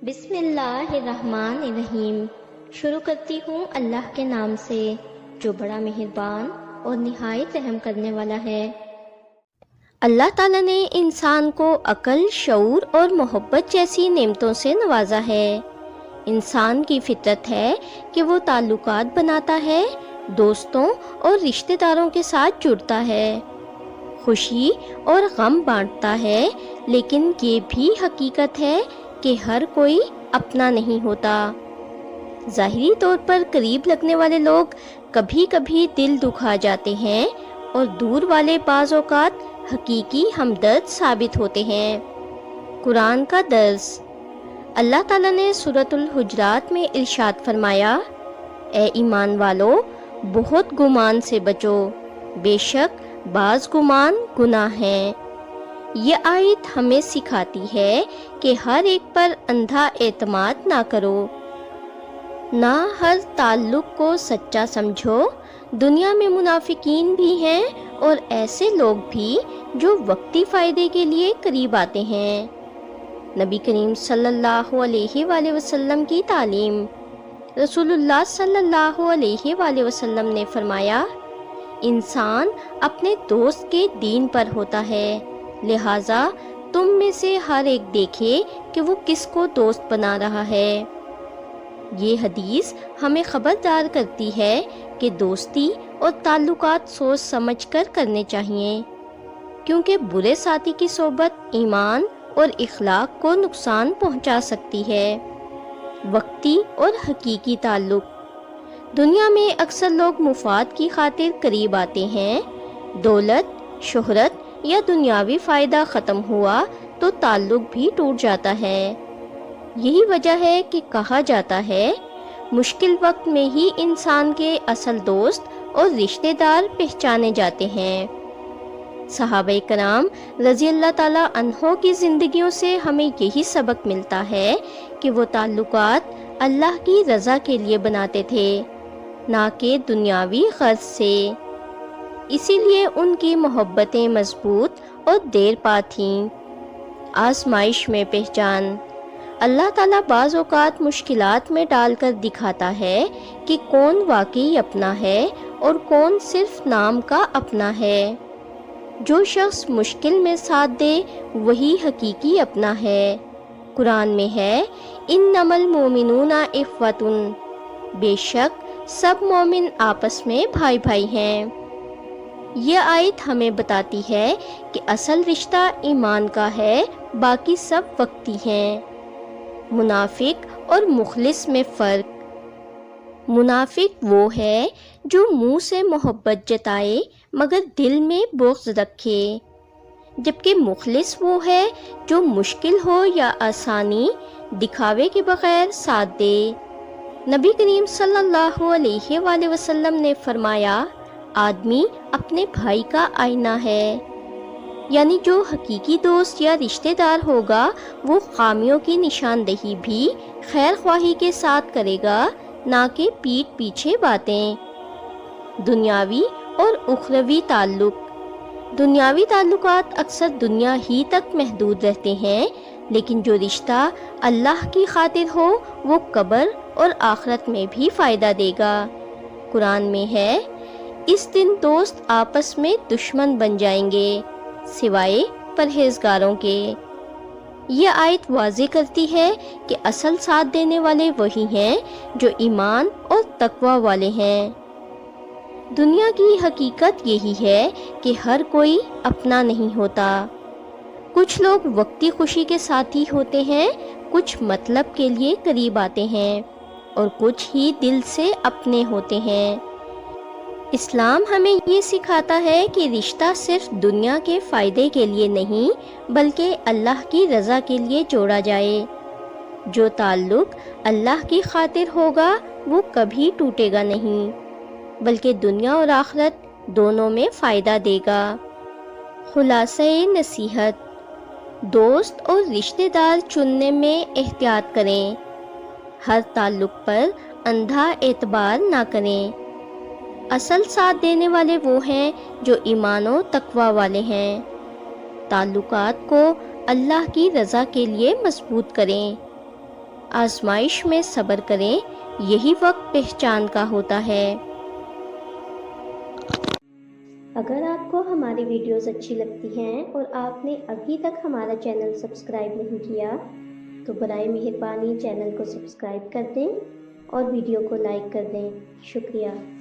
بسم اللہ الرحمن الرحیم۔ شروع کرتی ہوں اللہ کے نام سے جو بڑا مہربان اور نہایت رحم کرنے والا ہے۔ اللہ تعالیٰ نے انسان کو عقل، شعور اور محبت جیسی نعمتوں سے نوازا ہے۔ انسان کی فطرت ہے کہ وہ تعلقات بناتا ہے، دوستوں اور رشتہ داروں کے ساتھ جڑتا ہے، خوشی اور غم بانٹتا ہے، لیکن یہ بھی حقیقت ہے کہ ہر کوئی اپنا نہیں ہوتا۔ ظاہری طور پر قریب لگنے والے لوگ کبھی کبھی دل دکھا جاتے ہیں اور دور والے بعض اوقات حقیقی ہمدرد ثابت ہوتے ہیں۔ قرآن کا درس۔ اللہ تعالیٰ نے سورۃ الحجرات میں ارشاد فرمایا، اے ایمان والو، بہت گمان سے بچو، بے شک بعض گمان گناہ ہیں۔ یہ آیت ہمیں سکھاتی ہے کہ ہر ایک پر اندھا اعتماد نہ کرو، نہ ہر تعلق کو سچا سمجھو۔ دنیا میں منافقین بھی ہیں اور ایسے لوگ بھی جو وقتی فائدے کے لیے قریب آتے ہیں۔ نبی کریم صلی اللہ علیہ وآلہ وسلم کی تعلیم۔ رسول اللہ صلی اللہ علیہ وآلہ وسلم نے فرمایا، انسان اپنے دوست کے دین پر ہوتا ہے، لہٰذا تم میں سے ہر ایک دیکھے کہ وہ کس کو دوست بنا رہا ہے۔ یہ حدیث ہمیں خبردار کرتی ہے کہ دوستی اور تعلقات سوچ سمجھ کر کرنے چاہیے، کیونکہ برے ساتھی کی صحبت ایمان اور اخلاق کو نقصان پہنچا سکتی ہے۔ وقتی اور حقیقی تعلق۔ دنیا میں اکثر لوگ مفاد کی خاطر قریب آتے ہیں۔ دولت، شہرت یا دنیاوی فائدہ ختم ہوا تو تعلق بھی ٹوٹ جاتا ہے۔ یہی وجہ ہے کہ کہا جاتا ہے، مشکل وقت میں ہی انسان کے اصل دوست اور رشتہ دار پہچانے جاتے ہیں۔ صحابہ کرام رضی اللہ تعالیٰ عنہ کی زندگیوں سے ہمیں یہی سبق ملتا ہے کہ وہ تعلقات اللہ کی رضا کے لیے بناتے تھے، نہ کہ دنیاوی غرض سے۔ اسی لیے ان کی محبتیں مضبوط اور دیر پا تھیں۔ آزمائش میں پہچان۔ اللہ تعالیٰ بعض اوقات مشکلات میں ڈال کر دکھاتا ہے کہ کون واقعی اپنا ہے اور کون صرف نام کا اپنا ہے۔ جو شخص مشکل میں ساتھ دے وہی حقیقی اپنا ہے۔ قرآن میں ہے، انما المؤمنون اخوۃ، بے شک سب مومن آپس میں بھائی بھائی ہیں۔ یہ آیت ہمیں بتاتی ہے کہ اصل رشتہ ایمان کا ہے، باقی سب وقتی ہیں۔ منافق اور مخلص میں فرق۔ منافق وہ ہے جو منہ سے محبت جتائے مگر دل میں بغض رکھے، جبکہ مخلص وہ ہے جو مشکل ہو یا آسانی دکھاوے کے بغیر ساتھ دے۔ نبی کریم صلی اللہ علیہ وآلہ وسلم نے فرمایا، آدمی اپنے بھائی کا آئینہ ہے، یعنی جو حقیقی دوست یا رشتہ دار ہوگا وہ خامیوں کی نشاندہی بھی خیر خواہی کے ساتھ کرے گا، نہ کہ پیٹھ پیچھے باتیں۔ دنیاوی اور اخروی تعلق۔ دنیاوی تعلقات اکثر دنیا ہی تک محدود رہتے ہیں، لیکن جو رشتہ اللہ کی خاطر ہو وہ قبر اور آخرت میں بھی فائدہ دے گا۔ قرآن میں ہے، اس دن دوست آپس میں دشمن بن جائیں گے سوائے پرہیزگاروں کے۔ یہ آیت واضح کرتی ہے کہ اصل ساتھ دینے والے وہی ہیں جو ایمان اور تقوی والے ہیں۔ دنیا کی حقیقت یہی ہے کہ ہر کوئی اپنا نہیں ہوتا۔ کچھ لوگ وقتی خوشی کے ساتھی ہوتے ہیں، کچھ مطلب کے لیے قریب آتے ہیں اور کچھ ہی دل سے اپنے ہوتے ہیں۔ اسلام ہمیں یہ سکھاتا ہے کہ رشتہ صرف دنیا کے فائدے کے لیے نہیں بلکہ اللہ کی رضا کے لیے جوڑا جائے۔ جو تعلق اللہ کی خاطر ہوگا وہ کبھی ٹوٹے گا نہیں، بلکہ دنیا اور آخرت دونوں میں فائدہ دے گا۔ خلاصہ نصیحت۔ دوست اور رشتہ دار چننے میں احتیاط کریں۔ ہر تعلق پر اندھا اعتبار نہ کریں۔ اصل ساتھ دینے والے وہ ہیں جو ایمان و تقوی والے ہیں۔ تعلقات کو اللہ کی رضا کے لیے مضبوط کریں۔ آزمائش میں صبر کریں، یہی وقت پہچان کا ہوتا ہے۔ اگر آپ کو ہماری ویڈیوز اچھی لگتی ہیں اور آپ نے ابھی تک ہمارا چینل سبسکرائب نہیں کیا تو برائے مہربانی چینل کو سبسکرائب کر دیں اور ویڈیو کو لائک کر دیں۔ شکریہ۔